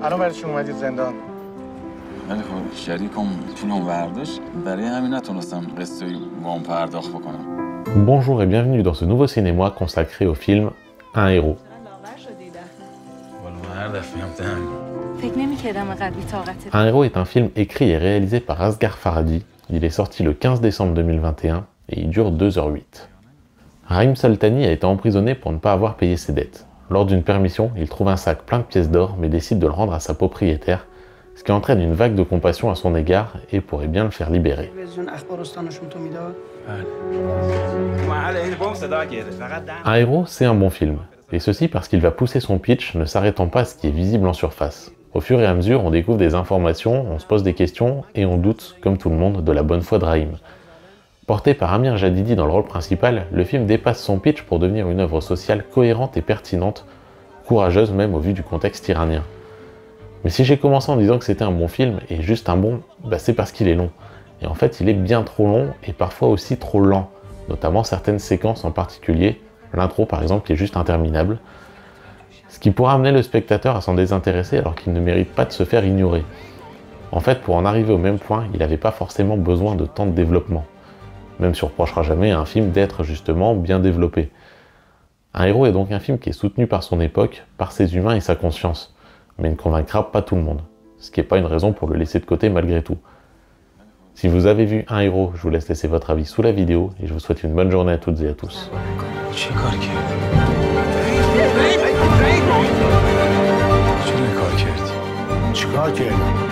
الان برای چی اومدید زندان؟ ولی خب شریکم پولم برداشت برای همین نتونستم قسطی وام پرداخت بکنم. Bonjour et bienvenue dans ce nouveau cinéma consacré au film Un héros. Un héros est un film écrit et réalisé par Asghar Farhadi. Il est sorti le 15 décembre 2021 et il dure 2h08. Raïm Soltani a été emprisonné pour ne pas avoir payé ses dettes. Lors d'une permission, il trouve un sac plein de pièces d'or mais décide de le rendre à sa propriétaire, ce qui entraîne une vague de compassion à son égard et pourrait bien le faire libérer. Un héros, c'est un bon film. Et ceci parce qu'il va pousser son pitch, ne s'arrêtant pas à ce qui est visible en surface. Au fur et à mesure, on découvre des informations, on se pose des questions et on doute, comme tout le monde, de la bonne foi de Raïm. Porté par Amir Jadidi dans le rôle principal, le film dépasse son pitch pour devenir une œuvre sociale cohérente et pertinente, courageuse même au vu du contexte iranien. Mais si j'ai commencé en disant que c'était un bon film, et juste un bon, c'est parce qu'il est long. Et en fait, il est bien trop long, et parfois aussi trop lent, notamment certaines séquences en particulier, l'intro par exemple qui est juste interminable, ce qui pourrait amener le spectateur à s'en désintéresser alors qu'il ne mérite pas de se faire ignorer. En fait, pour en arriver au même point, il n'avait pas forcément besoin de tant de développement. Même si on reprochera jamais à un film d'être justement bien développé. Un héros est donc un film qui est soutenu par son époque, par ses humains et sa conscience, mais ne convaincra pas tout le monde, ce qui n'est pas une raison pour le laisser de côté malgré tout. Si vous avez vu Un héros, je vous laisse laisser votre avis sous la vidéo et je vous souhaite une bonne journée à toutes et à tous. چیکار کردی؟